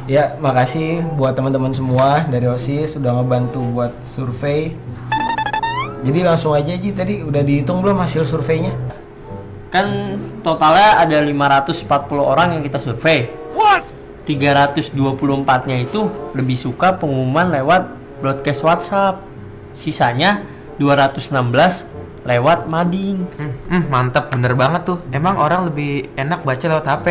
Ya, makasih buat teman-teman semua dari OSIS sudah ngebantu buat survei. Jadi langsung aja Ji, tadi udah dihitung belum hasil surveinya? Kan totalnya ada 540 orang yang kita survei. 324-nya itu lebih suka pengumuman lewat broadcast WhatsApp. Sisanya 216 lewat mading. Mantap, bener banget tuh. Emang orang lebih enak baca lewat HP.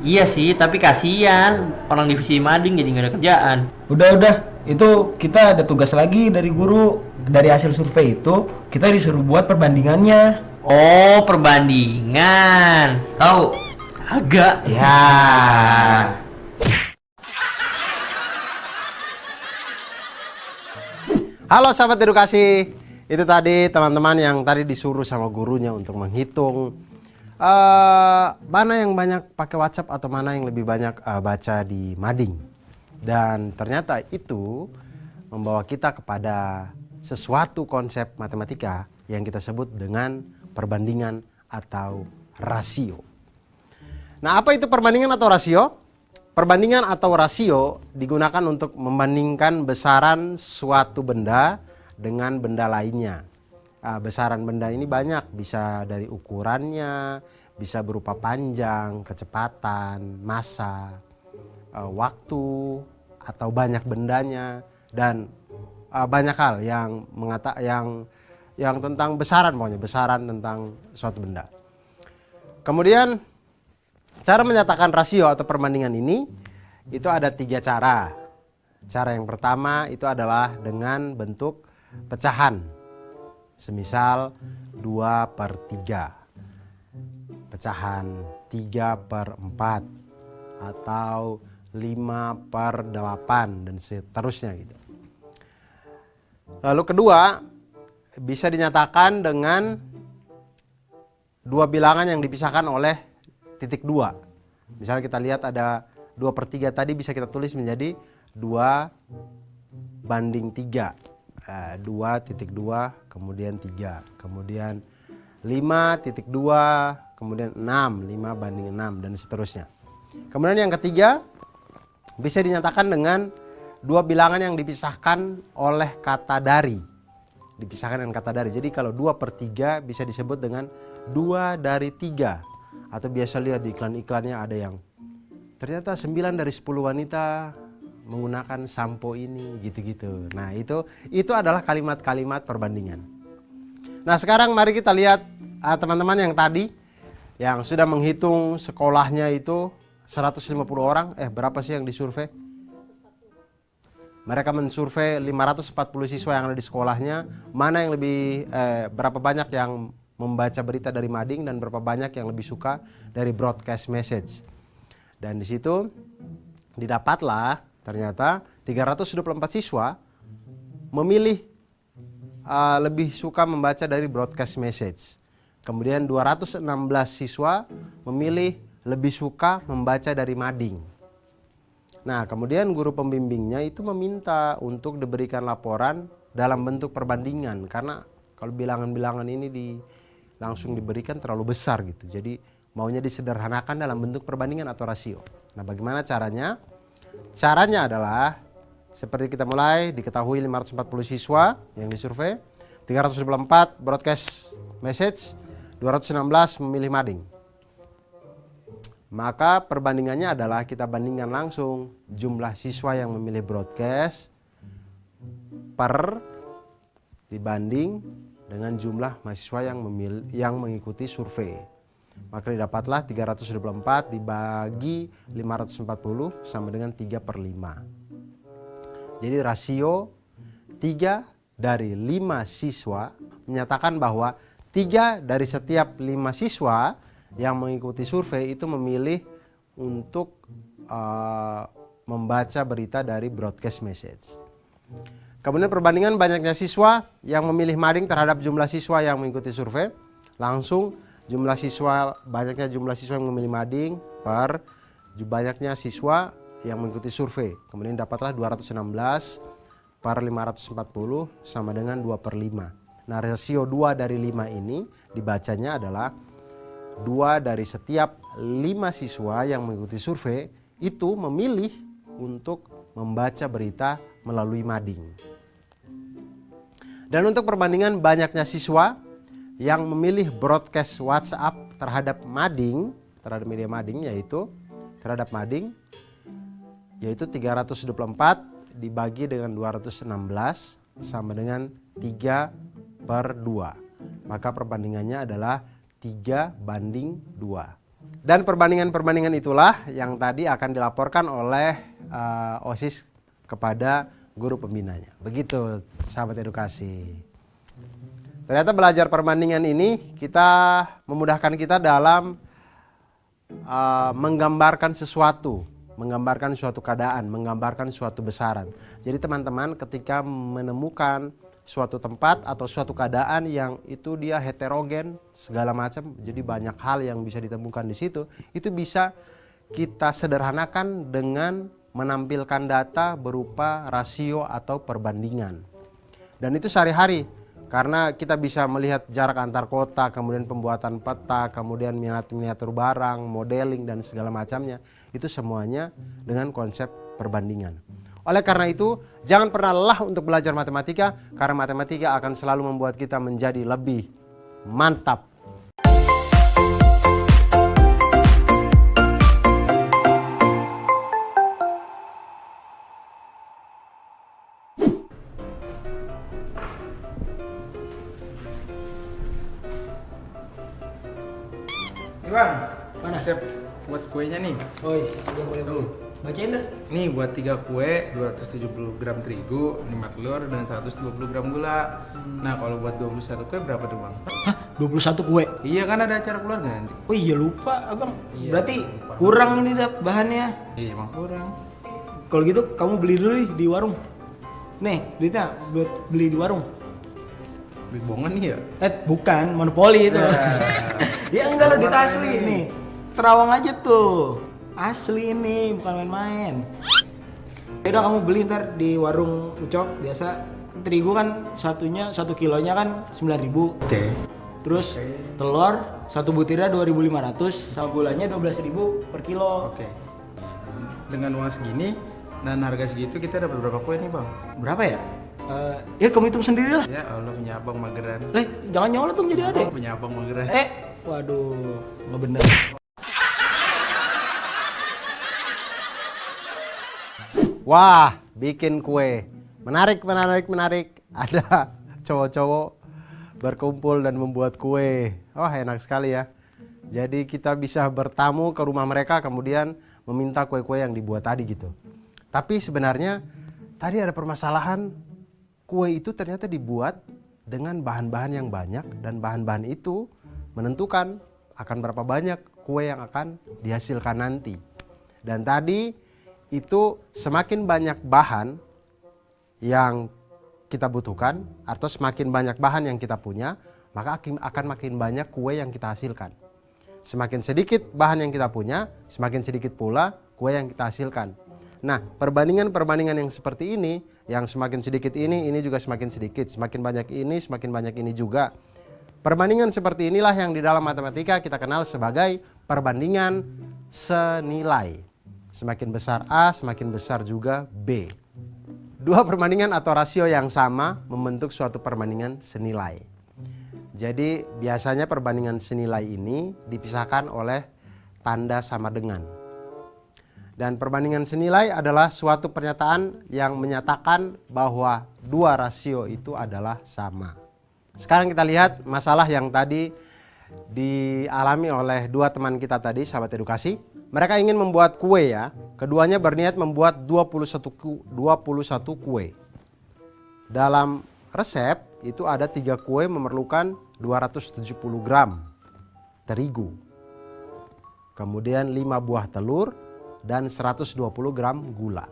Iya sih, tapi kasihan orang divisi mading jadi nggak ada kerjaan. Udah, itu kita ada tugas lagi dari guru. Dari hasil survei itu, kita disuruh buat perbandingannya. Oh, perbandingan. Tahu? Agak. Ya. Halo sahabat edukasi, itu tadi teman-teman yang tadi disuruh sama gurunya untuk menghitung mana yang banyak pakai WhatsApp atau mana yang lebih banyak baca di mading. Dan ternyata itu membawa kita kepada sesuatu konsep matematika yang kita sebut dengan perbandingan atau rasio. Nah, apa itu perbandingan atau rasio? Perbandingan atau rasio digunakan untuk membandingkan besaran suatu benda dengan benda lainnya. Besaran benda ini banyak, bisa dari ukurannya, bisa berupa panjang, kecepatan, massa, waktu, atau banyak bendanya, dan banyak hal yang tentang besaran, pokoknya besaran tentang suatu benda. Kemudian cara menyatakan rasio atau perbandingan ini itu ada 3 cara. Cara yang pertama itu adalah dengan bentuk pecahan. Semisal 2/3, pecahan 3/4, atau 5/8, dan seterusnya gitu. Lalu kedua, bisa dinyatakan dengan dua bilangan yang dipisahkan oleh titik 2. Misalnya kita lihat ada 2/3 tadi, bisa kita tulis menjadi 2/3. 2.2 kemudian 3, kemudian 5.2, kemudian 6, 5/6, dan seterusnya. Kemudian yang ketiga, bisa dinyatakan dengan dua bilangan yang dipisahkan oleh kata dari. Dipisahkan dengan kata dari. Jadi kalau 2/3 bisa disebut dengan 2/3. Atau biasa lihat di iklan-iklannya ada yang ternyata 9 dari 10 wanita menggunakan sampo ini, gitu-gitu. Nah, itu adalah kalimat-kalimat perbandingan. Nah, sekarang mari kita lihat teman-teman yang tadi yang sudah menghitung sekolahnya itu 150 orang. Berapa sih yang disurvei? Mereka mensurvei 540 siswa yang ada di sekolahnya. Mana yang lebih berapa banyak yang membaca berita dari mading dan berapa banyak yang lebih suka dari broadcast message. Dan di situ didapatlah ternyata 324 siswa memilih lebih suka membaca dari broadcast message. Kemudian 216 siswa memilih lebih suka membaca dari mading. Nah, kemudian guru pembimbingnya itu meminta untuk diberikan laporan dalam bentuk perbandingan, karena kalau bilangan-bilangan ini langsung diberikan terlalu besar gitu. Jadi maunya disederhanakan dalam bentuk perbandingan atau rasio. Nah, bagaimana caranya? Caranya adalah seperti kita mulai, diketahui 540 siswa yang disurvei, 324 broadcast message, 216 memilih mading. Maka perbandingannya adalah kita bandingkan langsung jumlah siswa yang memilih broadcast dibanding dengan jumlah mahasiswa yang mengikuti survei. Maka didapatlah 324 dibagi 540 sama dengan 3/5. Jadi rasio 3 dari 5 siswa menyatakan bahwa 3 dari setiap 5 siswa yang mengikuti survei itu memilih untuk membaca berita dari broadcast message. Kemudian perbandingan banyaknya siswa yang memilih mading terhadap jumlah siswa yang mengikuti survei. Langsung banyaknya jumlah siswa yang memilih mading per banyaknya siswa yang mengikuti survei. Kemudian dapatlah 216 per 540 sama dengan 2/5. Nah, rasio 2 dari 5 ini dibacanya adalah 2 dari setiap 5 siswa yang mengikuti survei itu memilih untuk membaca berita melalui mading. Dan untuk perbandingan banyaknya siswa yang memilih broadcast WhatsApp terhadap mading, terhadap media mading terhadap mading yaitu 324 dibagi dengan 216 sama dengan 3/2. Maka perbandingannya adalah 3:2. Dan perbandingan-perbandingan itulah yang tadi akan dilaporkan oleh OSIS kepada guru pembinanya. Begitu sahabat edukasi. Ternyata belajar perbandingan ini memudahkan kita dalam menggambarkan sesuatu, menggambarkan suatu keadaan, menggambarkan suatu besaran. Jadi teman-teman ketika menemukan suatu tempat atau suatu keadaan yang itu dia heterogen segala macam, jadi banyak hal yang bisa ditemukan di situ, itu bisa kita sederhanakan dengan menampilkan data berupa rasio atau perbandingan. Dan itu sehari-hari. Karena kita bisa melihat jarak antar kota, kemudian pembuatan peta, kemudian miniatur barang, modeling dan segala macamnya. Itu semuanya dengan konsep perbandingan. Oleh karena itu, jangan pernah lelah untuk belajar matematika, karena matematika akan selalu membuat kita menjadi lebih mantap. Bang, Mana? resep buat kuenya nih. Oh, iya boleh dulu. Bacain dah. Nih buat 3 kue, 270 gram terigu, 5 telur, dan 120 gram gula. Nah kalau buat 21 kue berapa tuh bang? Hah? 21 kue? Iya kan ada acara keluarga nanti. Oh iya lupa abang. Iya, Berarti lupa. kurang ini dah bahannya. Iya emang kurang. Kalau gitu kamu beli dulu nih di warung. Nih duitnya buat beli di warung. Beli bohongan nih ya? Bukan, monopoli itu. Ya enggak lo, duit asli nih. Terawang aja tuh. Asli ini, bukan main-main. Udah kamu beli ntar di warung Ucok biasa. Terigu kan satunya 1 kilonya kan 9.000. Oke. Terus telur satu butirnya 2.500 sama gulanya 12.000 per kilo. Oke. Dengan uang segini dan harga segitu kita dapat berapa kue nih bang? Berapa ya? Ya kamu hitung sendiri lah. Ya Allah punya abang mageran. Jangan nyolot dong jadi adek. Punya abang mageran. Waduh, nggak bener. Wah, bikin kue. Menarik. Ada cowok-cowok berkumpul dan membuat kue. Wah, enak sekali ya. Jadi kita bisa bertamu ke rumah mereka kemudian meminta kue-kue yang dibuat tadi gitu. Tapi sebenarnya tadi ada permasalahan. Kue itu ternyata dibuat dengan bahan-bahan yang banyak dan bahan-bahan itu menentukan akan berapa banyak kue yang akan dihasilkan nanti. Dan tadi itu semakin banyak bahan yang kita butuhkan atau semakin banyak bahan yang kita punya, maka akan makin banyak kue yang kita hasilkan. Semakin sedikit bahan yang kita punya, semakin sedikit pula kue yang kita hasilkan. Nah, perbandingan-perbandingan yang seperti ini, yang semakin sedikit ini juga semakin sedikit, semakin banyak ini juga. Perbandingan seperti inilah yang di dalam matematika kita kenal sebagai perbandingan senilai. Semakin besar A, semakin besar juga B. Dua perbandingan atau rasio yang sama membentuk suatu perbandingan senilai. Jadi biasanya perbandingan senilai ini dipisahkan oleh tanda sama dengan. Dan perbandingan senilai adalah suatu pernyataan yang menyatakan bahwa dua rasio itu adalah sama. Sekarang kita lihat masalah yang tadi dialami oleh dua teman kita tadi, sahabat edukasi. Mereka ingin membuat kue ya. Keduanya berniat membuat 21 kue. Dalam resep itu ada 3 kue memerlukan 270 gram terigu. Kemudian 5 buah telur dan 120 gram gula.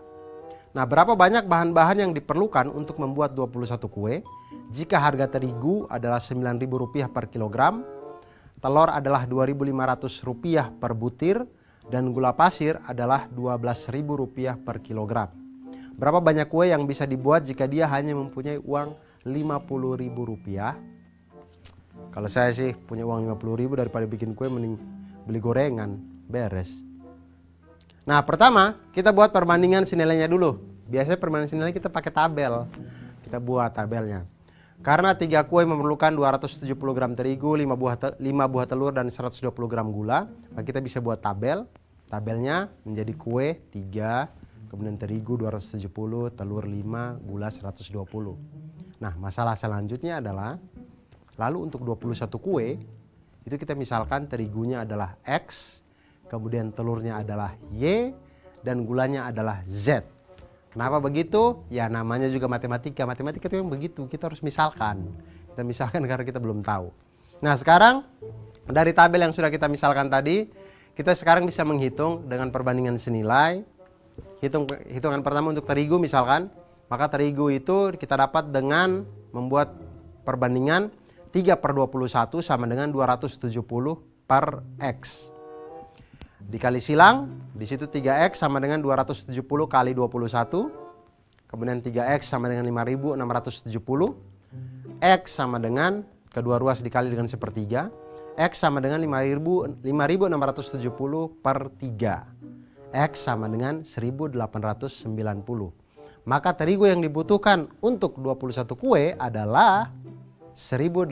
Nah, berapa banyak bahan-bahan yang diperlukan untuk membuat 21 kue? Jika harga terigu adalah Rp9.000 per kilogram, telur adalah Rp2.500 per butir, dan gula pasir adalah Rp12.000 per kilogram. Berapa banyak kue yang bisa dibuat jika dia hanya mempunyai uang Rp50.000? Kalau saya sih punya uang Rp50.000 daripada bikin kue mending beli gorengan, beres. Nah, pertama kita buat perbandingan senilainya dulu. Biasanya perbandingan senilai kita pakai tabel. Kita buat tabelnya. Karena 3 kue memerlukan 270 gram terigu, 5 buah telur, dan 120 gram gula, maka kita bisa buat tabel. Tabelnya menjadi kue 3, kemudian terigu 270, telur 5, gula 120. Nah, masalah selanjutnya adalah, lalu untuk 21 kue, itu kita misalkan terigunya adalah X, kemudian telurnya adalah Y, dan gulanya adalah Z. Kenapa begitu? Ya namanya juga matematika. Matematika itu yang begitu, kita harus misalkan. Kita misalkan karena kita belum tahu. Nah sekarang dari tabel yang sudah kita misalkan tadi, kita sekarang bisa menghitung dengan perbandingan senilai. Hitungan pertama untuk terigu misalkan, maka terigu itu kita dapat dengan membuat perbandingan 3/21 sama dengan 270 per X. Dikali silang, di situ 3X sama dengan 270 kali 21. Kemudian 3X sama dengan 5.670. X sama dengan kedua ruas dikali dengan sepertiga. X sama dengan 5.670 per 3. X sama dengan 1890. Maka terigu yang dibutuhkan untuk 21 kue adalah 1890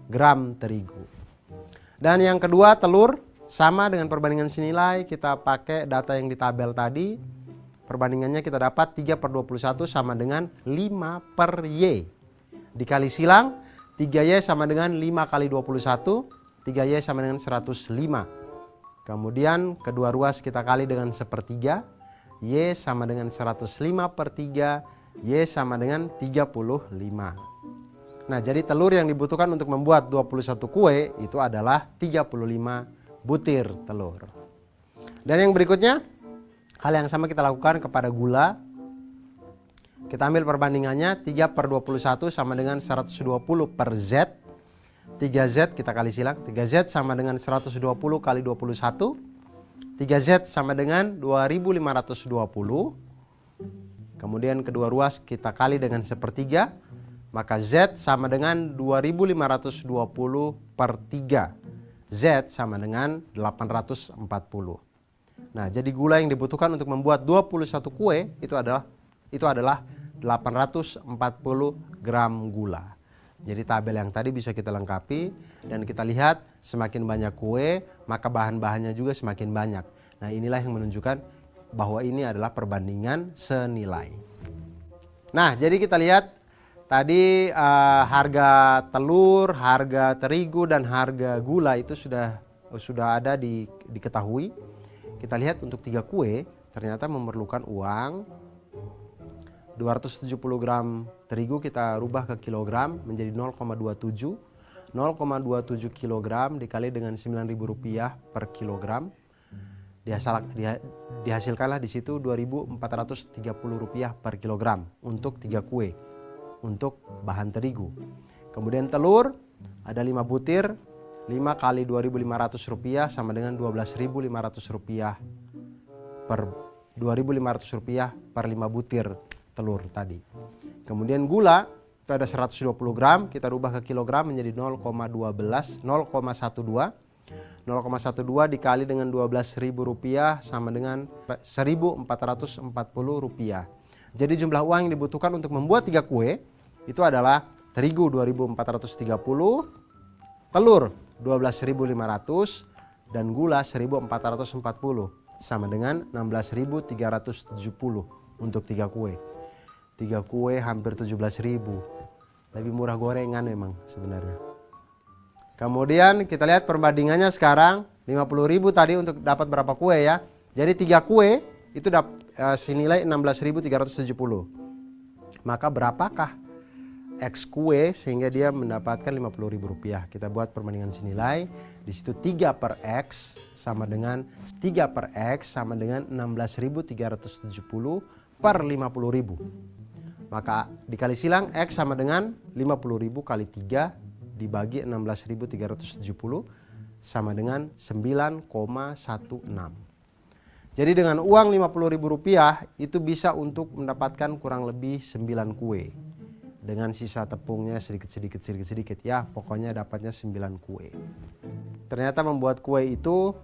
gram terigu. Dan yang kedua telur. Sama dengan perbandingan senilai, kita pakai data yang di tabel tadi. Perbandingannya kita dapat 3/21 sama dengan 5 per Y. Dikali silang, 3Y sama dengan 5 kali 21, 3Y sama dengan 105. Kemudian kedua ruas kita kali dengan sepertiga, Y sama dengan 105 per 3, Y sama dengan 35. Nah jadi telur yang dibutuhkan untuk membuat 21 kue itu adalah 35 butir telur. Dan yang berikutnya, hal yang sama kita lakukan kepada gula. Kita ambil perbandingannya 3/21 sama dengan 120 per Z. 3Z kita kali silang, 3Z sama dengan 120 kali 21. 3Z sama dengan 2520. Kemudian kedua ruas kita kali dengan sepertiga, maka Z sama dengan 2520 per 3. Z sama dengan 840. Nah, jadi gula yang dibutuhkan untuk membuat 21 kue itu adalah 840 gram gula. Jadi tabel yang tadi bisa kita lengkapi dan kita lihat semakin banyak kue, maka bahan-bahannya juga semakin banyak. Nah, inilah yang menunjukkan bahwa ini adalah perbandingan senilai. Nah, jadi kita lihat tadi harga telur, harga terigu, dan harga gula itu sudah ada diketahui. Kita lihat untuk 3 kue ternyata memerlukan uang 270 gram terigu kita rubah ke kilogram menjadi 0,27. 0,27 kilogram dikali dengan Rp9.000 per kilogram. Dihasilkanlah di situ Rp2.430 per kilogram untuk 3 kue. Untuk bahan terigu. Kemudian telur ada 5 butir, 5 kali Rp2.500 sama dengan Rp12.500 per Rp2.500 per 5 butir telur tadi. Kemudian gula itu ada 120 gram, kita rubah ke kilogram menjadi 0,12 dikali dengan Rp12.000 sama dengan Rp1.440. Jadi jumlah uang yang dibutuhkan untuk membuat 3 kue itu adalah terigu 2.430, telur 12.500, dan gula 1.440 sama dengan 16.370 untuk 3 kue. 3 kue hampir 17.000. Lebih murah gorengan memang sebenarnya. Kemudian kita lihat perbandingannya sekarang 50.000 tadi untuk dapat berapa kue ya. Jadi 3 kue itu senilai 16.370. Maka berapakah X kue sehingga dia mendapatkan Rp50.000? Kita buat perbandingan senilai. Di situ 3 per X sama dengan 16.370 per 50.000. Maka dikali silang X sama dengan 50.000 kali 3 dibagi 16.370 sama dengan 9,16. Jadi dengan uang Rp50.000 itu bisa untuk mendapatkan kurang lebih 9 kue. Dengan sisa tepungnya sedikit ya, pokoknya dapatnya 9 kue. Ternyata membuat kue itu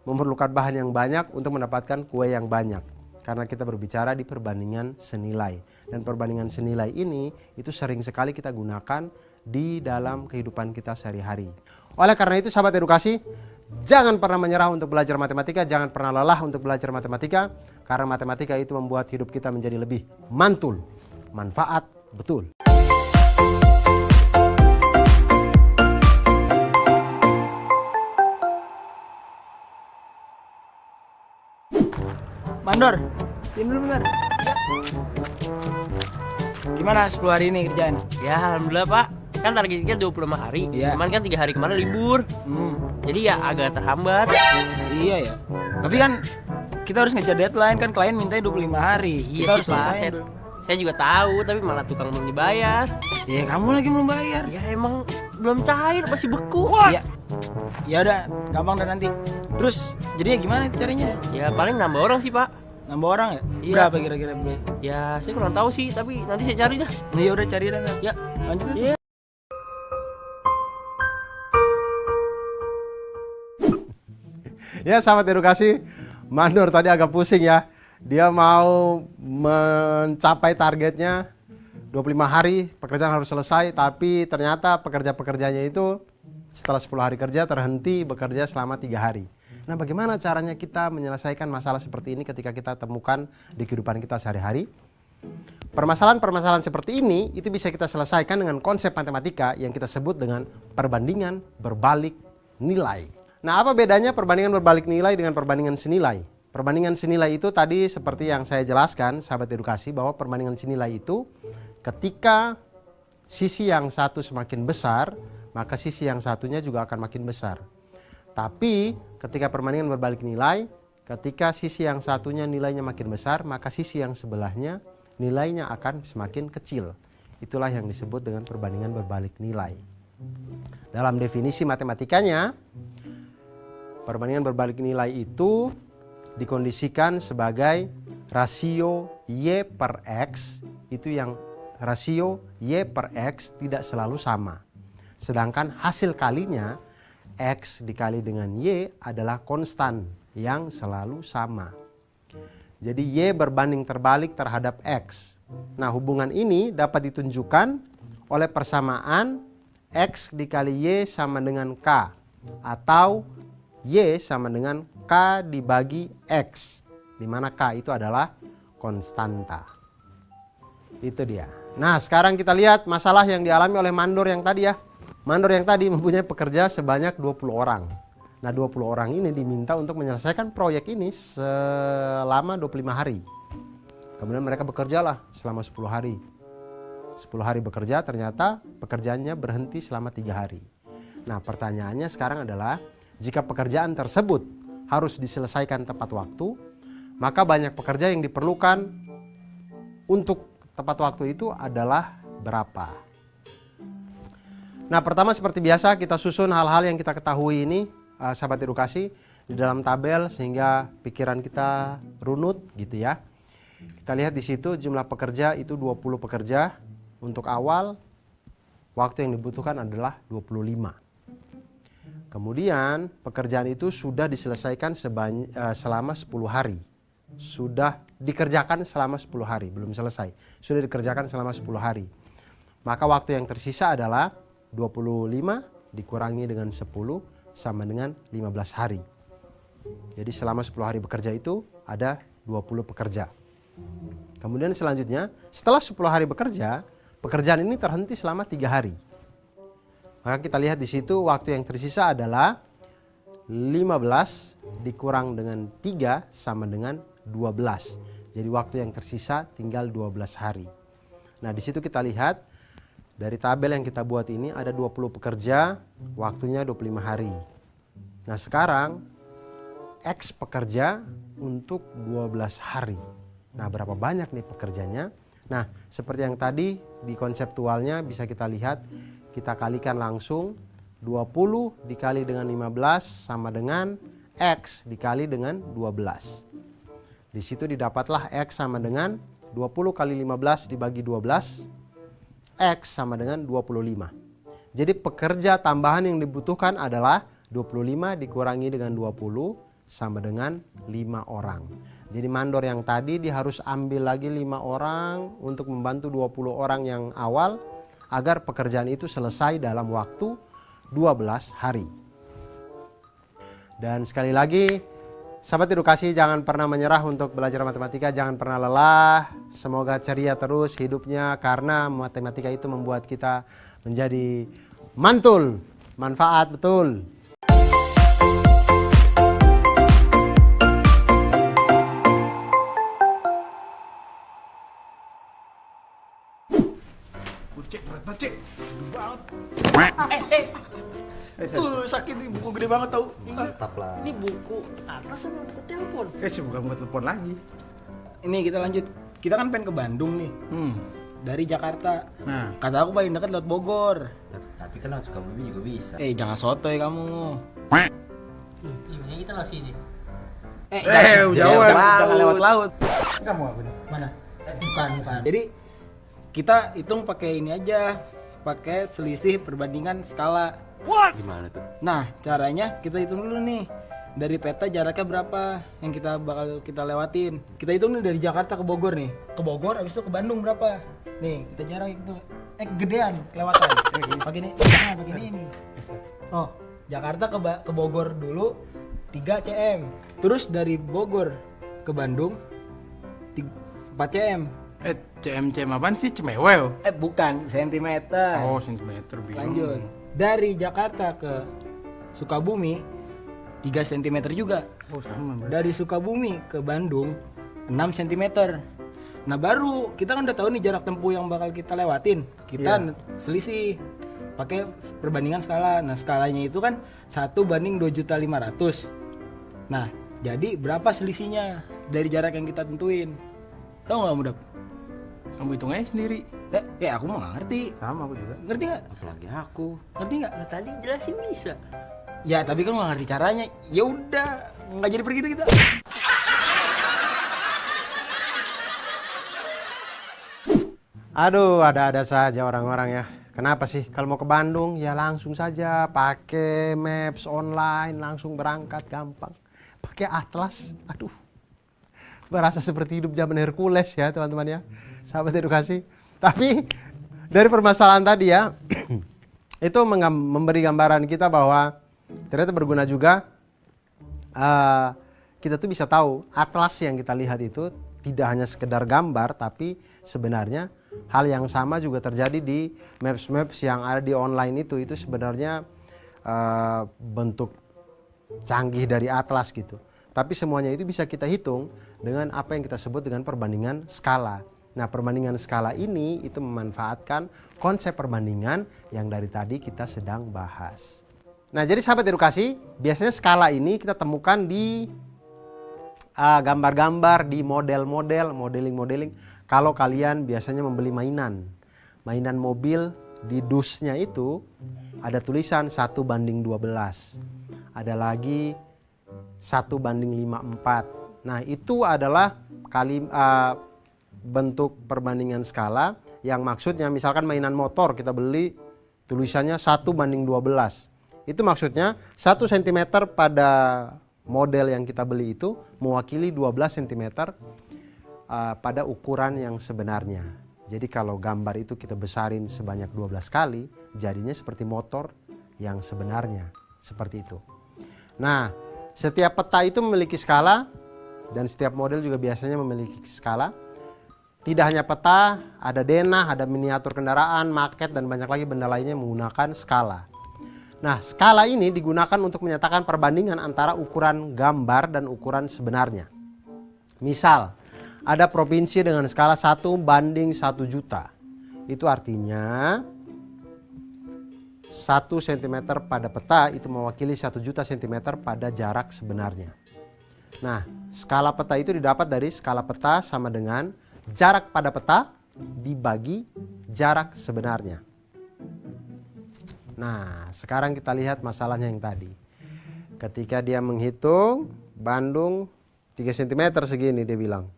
memerlukan bahan yang banyak untuk mendapatkan kue yang banyak. Karena kita berbicara di perbandingan senilai. Dan perbandingan senilai ini itu sering sekali kita gunakan di dalam kehidupan kita sehari-hari. Oleh karena itu sahabat edukasi, jangan pernah menyerah untuk belajar matematika, jangan pernah lelah untuk belajar matematika. Karena matematika itu membuat hidup kita menjadi lebih mantul, manfaat betul. Mandor, sini dulu bentar. Gimana 10 hari ini kerjaan? Ya alhamdulillah Pak, kan targetnya 25 hari. Iya. Cuman kan 3 hari kemarin libur. Jadi ya agak terhambat. Iya ya. Tapi kan kita harus ngejar deadline, kan klien mintanya 25 hari. Iya Kita harus sih Pak, selesai. saya juga tahu tapi malah tukang belum dibayar. Iya, kamu lagi belum bayar. Ya emang belum cair, masih beku. Iya. Ya udah, gampang dan nanti. Terus jadinya gimana itu caranya? Ya paling nambah orang sih Pak. Nambah orang ya? Iya. Berapa kira-kira beli? Ya saya kurang tahu sih, tapi nanti saya cari dah. Ya udah cari dan Ya. lanjut. Iya. Ya sahabat edukasi, Mandor tadi agak pusing ya. Dia mau mencapai targetnya 25 hari pekerjaan harus selesai, tapi ternyata pekerja-pekerjanya itu setelah 10 hari kerja terhenti bekerja selama 3 hari. Nah, bagaimana caranya kita menyelesaikan masalah seperti ini ketika kita temukan di kehidupan kita sehari-hari? Permasalahan-permasalahan seperti ini itu bisa kita selesaikan dengan konsep matematika yang kita sebut dengan perbandingan berbalik nilai. Nah, apa bedanya perbandingan berbalik nilai dengan perbandingan senilai? Perbandingan senilai itu tadi seperti yang saya jelaskan, sahabat edukasi, bahwa perbandingan senilai itu ketika sisi yang satu semakin besar, maka sisi yang satunya juga akan makin besar. Tapi ketika perbandingan berbalik nilai, ketika sisi yang satunya nilainya makin besar, maka sisi yang sebelahnya nilainya akan semakin kecil. Itulah yang disebut dengan perbandingan berbalik nilai. Dalam definisi matematikanya, perbandingan berbalik nilai itu dikondisikan sebagai rasio Y per X, itu yang rasio Y per X tidak selalu sama. Sedangkan hasil kalinya X dikali dengan Y adalah konstan yang selalu sama. Jadi Y berbanding terbalik terhadap X. Nah, hubungan ini dapat ditunjukkan oleh persamaan X dikali Y sama dengan K, atau Y sama dengan K dibagi X, di mana K itu adalah konstanta. Itu dia. Nah, sekarang kita lihat masalah yang dialami oleh Mandor yang tadi ya. Mandor yang tadi mempunyai pekerja sebanyak 20 orang. Nah, 20 orang ini diminta untuk menyelesaikan proyek ini selama 25 hari. Kemudian mereka bekerjalah selama 10 hari. 10 hari bekerja, ternyata pekerjaannya berhenti selama 3 hari. Nah, pertanyaannya sekarang adalah, jika pekerjaan tersebut harus diselesaikan tepat waktu, maka banyak pekerja yang diperlukan untuk tepat waktu itu adalah berapa? Nah, pertama seperti biasa kita susun hal-hal yang kita ketahui ini, sahabat edukasi, di dalam tabel sehingga pikiran kita runut gitu ya. Kita lihat di situ jumlah pekerja itu 20 pekerja. Untuk awal, waktu yang dibutuhkan adalah 25. Kemudian pekerjaan itu sudah diselesaikan selama 10 hari. Sudah dikerjakan selama 10 hari, belum selesai. Sudah dikerjakan selama 10 hari. Maka waktu yang tersisa adalah 25 dikurangi dengan 10 sama dengan 15 hari. Jadi selama 10 hari bekerja itu ada 20 pekerja. Kemudian selanjutnya setelah 10 hari bekerja, pekerjaan ini terhenti selama 3 hari. Maka kita lihat di situ waktu yang tersisa adalah 15 dikurang dengan 3 sama dengan 12. Jadi waktu yang tersisa tinggal 12 hari. Nah, di situ kita lihat dari tabel yang kita buat ini ada 20 pekerja, waktunya 25 hari. Nah, sekarang X pekerja untuk 12 hari. Nah, berapa banyak nih pekerjanya? Nah, seperti yang tadi di konseptualnya bisa kita lihat, kita kalikan langsung 20 dikali dengan 15 sama dengan X dikali dengan 12. Di situ didapatlah X sama dengan 20 kali 15 dibagi 12, X sama dengan 25. Jadi pekerja tambahan yang dibutuhkan adalah 25 dikurangi dengan 20 sama dengan 5 orang. Jadi mandor yang tadi dia harus ambil lagi 5 orang untuk membantu 20 orang yang awal agar pekerjaan itu selesai dalam waktu 12 hari. Dan sekali lagi, sahabat edukasi, jangan pernah menyerah untuk belajar matematika, jangan pernah lelah. Semoga ceria terus hidupnya karena matematika itu membuat kita menjadi mantul, manfaat betul. Cek, berat banget, Cek. Gede banget. Sakit nih, buku gede banget tau. Mantap lah. Ini buku atas sama buku telepon. Sih bukan buat telepon lagi. Ini kita lanjut. Kita kan pengen ke Bandung nih. Dari Jakarta. Nah, Kata aku paling dekat lewat Bogor. Tapi kan lewat Sukabumi juga bisa. Jangan sotoy kamu. Ini kita lah sini. jauh. Jangan lewat laut. Kamu apa nih? Mana? Bukan. Jadi kita hitung pakai ini aja, pakai selisih perbandingan skala. Gimana tuh? Nah, caranya kita hitung dulu nih. Dari peta jaraknya berapa yang bakal kita lewatin. Kita hitung nih dari Jakarta ke Bogor nih. Ke Bogor habis itu ke Bandung berapa? Nih, kita jarak itu gedean kelewatan. Pakai ini, jangan pakai ini. Oh, Jakarta ke Bogor dulu 3 cm. Terus dari Bogor ke Bandung 4 cm. CM apaan sih? Cemewel? Bukan, sentimeter. Oh, sentimeter bingung. Lanjut. Dari Jakarta ke Sukabumi 3 cm juga. Oh, sama berarti. Dari Sukabumi ke Bandung 6 cm. Nah, baru kita kan udah tahu nih jarak tempuh yang bakal kita lewatin. Kita selisih pakai perbandingan skala. Nah, skalanya itu kan 1 banding 2.500.000. Nah, jadi berapa selisihnya dari jarak yang kita tentuin? Tahu nggak, Mudap? Kamu hitung aja sendiri. Aku mau nggak ngerti. Sama aku juga. Ngerti nggak? Apalagi aku. Ngerti nggak? Nah, tadi jelasin bisa. Ya, tapi kan nggak ngerti caranya. Ya udah, nggak jadi pergi kita. Aduh, ada-ada saja orang-orang ya. Kenapa sih? Kalau mau ke Bandung ya langsung saja pakai maps online, langsung berangkat gampang. Pakai atlas, aduh. Berasa seperti hidup zaman Hercules ya teman-teman ya. Sahabat edukasi. Tapi dari permasalahan tadi ya, itu memberi gambaran kita bahwa ternyata berguna juga. Kita tuh bisa tahu atlas yang kita lihat itu tidak hanya sekedar gambar, tapi sebenarnya hal yang sama juga terjadi di maps-maps yang ada di online itu sebenarnya bentuk canggih dari atlas gitu. Tapi semuanya itu bisa kita hitung dengan apa yang kita sebut dengan perbandingan skala. Nah, perbandingan skala ini itu memanfaatkan konsep perbandingan yang dari tadi kita sedang bahas. Nah, jadi sahabat edukasi, biasanya skala ini kita temukan di gambar-gambar, di model-model, modeling-modeling. Kalau kalian biasanya membeli mainan mobil, di dusnya itu ada tulisan 1:12. Ada lagi 1:54. Nah, itu adalah bentuk perbandingan skala yang maksudnya misalkan mainan motor kita beli tulisannya 1:12. Itu maksudnya 1 cm pada model yang kita beli itu mewakili 12 cm pada ukuran yang sebenarnya. Jadi kalau gambar itu kita besarin sebanyak 12 kali, jadinya seperti motor yang sebenarnya. Seperti itu. Nah, setiap peta itu memiliki skala dan setiap model juga biasanya memiliki skala. Tidak hanya peta, ada denah, ada miniatur kendaraan, maket, dan banyak lagi benda lainnya menggunakan skala. Nah, skala ini digunakan untuk menyatakan perbandingan antara ukuran gambar dan ukuran sebenarnya. Misal, ada provinsi dengan skala 1:1 juta. Itu artinya 1 cm pada peta itu mewakili 1 juta cm pada jarak sebenarnya. Nah, skala peta itu didapat dari skala peta sama dengan jarak pada peta dibagi jarak sebenarnya. Nah, sekarang kita lihat masalahnya yang tadi. Ketika dia menghitung Bandung 3 cm segini dia bilang.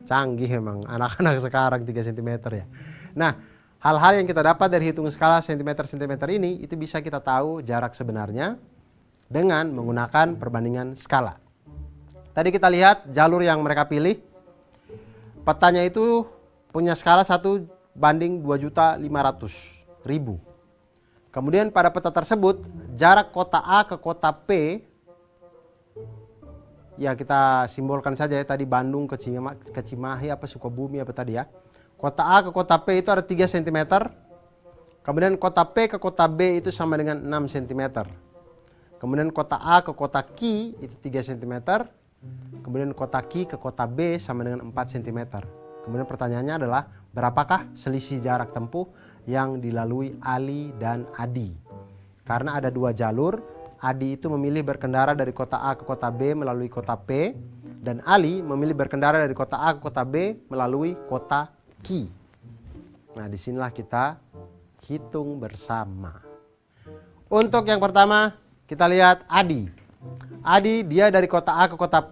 Canggih memang anak-anak sekarang 3 cm ya. Nah, hal-hal yang kita dapat dari hitung skala cm-cm ini itu bisa kita tahu jarak sebenarnya dengan menggunakan perbandingan skala. tadi kita lihat jalur yang mereka pilih. Petanya itu punya skala 1:2.500.000. Kemudian pada peta tersebut jarak kota A ke kota P, ya kita simbolkan saja ya, tadi Bandung ke Cimahi apa Sukabumi apa tadi ya. Kota A ke kota P itu ada 3 cm. Kemudian kota P ke kota B itu sama dengan 6 cm. Kemudian kota A ke kota Q itu 3 cm. Kemudian kota Q ke kota B sama dengan 4 cm. Kemudian pertanyaannya adalah berapakah selisih jarak tempuh yang dilalui Ali dan Adi? Karena ada 2 jalur, Adi itu memilih berkendara dari kota A ke kota B melalui kota P, dan Ali memilih berkendara dari kota A ke kota B melalui kota Q. Nah, disinilah kita hitung bersama. Untuk yang pertama, kita lihat Adi. Adi dia dari kota A ke kota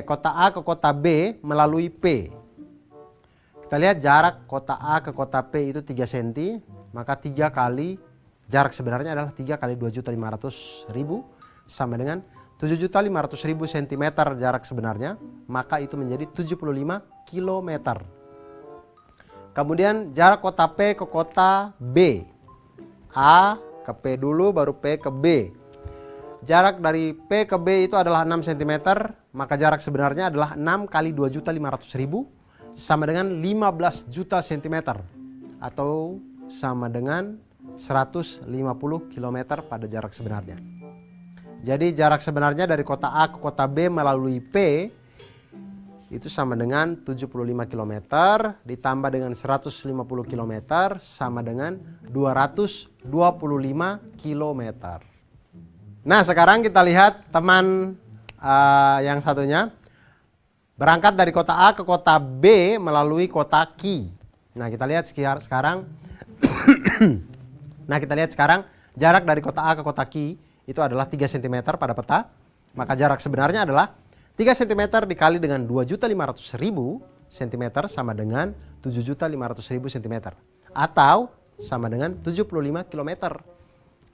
kota A ke kota B melalui P. Kita lihat jarak kota A ke kota P itu 3 cm, maka 3 kali jarak sebenarnya adalah 3 kali 2.500.000 sama dengan 7.500.000 cm jarak sebenarnya, maka itu menjadi 75 km. Kemudian jarak kota P ke kota B. A ke P dulu baru P ke B. Jarak dari P ke B itu adalah 6 cm, maka jarak sebenarnya adalah 6 kali 2.500.000 sama dengan 15 juta cm atau sama dengan 150 km pada jarak sebenarnya. Jadi jarak sebenarnya dari kota A ke kota B melalui P itu sama dengan 75 km ditambah dengan 150 km sama dengan 225 km. Nah, sekarang kita lihat teman yang satunya berangkat dari kota A ke kota B melalui kota Q. Nah, kita lihat sekarang jarak dari kota A ke kota Q itu adalah 3 cm pada peta. Maka jarak sebenarnya adalah 3 cm dikali dengan 2.500.000 cm sama dengan 7.500.000 cm atau sama dengan 75 km.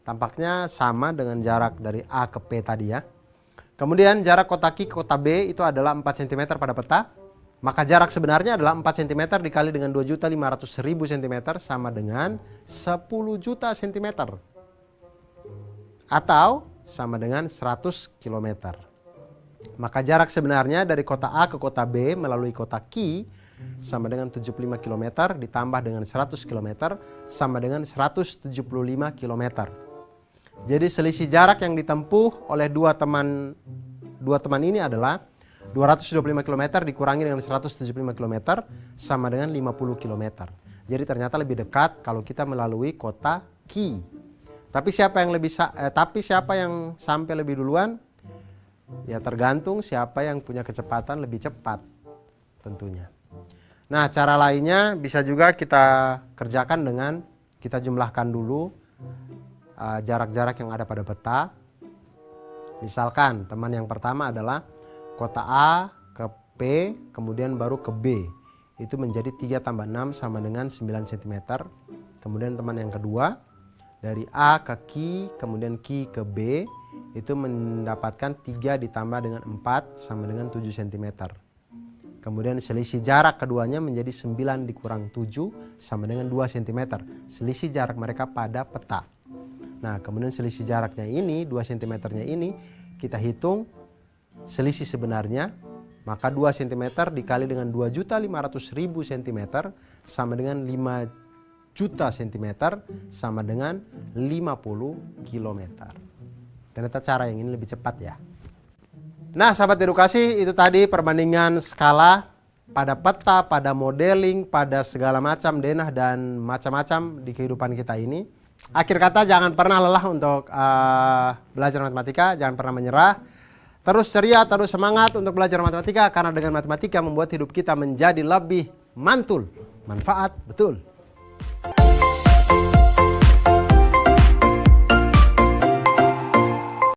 Tampaknya sama dengan jarak dari A ke P tadi ya. Kemudian jarak kota Q ke kota B itu adalah 4 cm pada peta. Maka jarak sebenarnya adalah 4 cm dikali dengan 2.500.000 cm sama dengan 10 juta cm atau sama dengan 100 km. Maka jarak sebenarnya dari kota A ke kota B melalui kota Q sama dengan 75 km ditambah dengan 100 km sama dengan 175 km. Jadi selisih jarak yang ditempuh oleh dua teman ini adalah 225 km dikurangi dengan 175 km sama dengan 50 km. Jadi ternyata lebih dekat kalau kita melalui kota Q. Tapi siapa yang sampai lebih duluan? Ya tergantung siapa yang punya kecepatan lebih cepat tentunya. Nah, cara lainnya bisa juga kita kerjakan dengan kita jumlahkan dulu jarak-jarak yang ada pada peta. Misalkan teman yang pertama adalah kota A ke P kemudian baru ke B. Itu menjadi 3 tambah 6 sama dengan 9 cm. Kemudian teman yang kedua dari A ke Q kemudian Q ke B itu mendapatkan 3 ditambah dengan 4 sama dengan 7 cm. Kemudian selisih jarak keduanya menjadi 9 dikurang 7 sama dengan 2 cm. Selisih jarak mereka pada peta. Nah, kemudian selisih jaraknya ini, 2 cm-nya ini, kita hitung selisih sebenarnya. Maka 2 cm dikali dengan 2.500.000 cm sama dengan 5 juta cm sama dengan 50 km. Ternyata cara yang ini lebih cepat ya. Nah, sahabat edukasi, itu tadi perbandingan skala pada peta, pada modeling, pada segala macam denah dan macam-macam di kehidupan kita ini. Akhir kata, jangan pernah lelah untuk belajar matematika, jangan pernah menyerah. Terus ceria, terus semangat untuk belajar matematika, karena dengan matematika membuat hidup kita menjadi lebih mantul, manfaat, betul.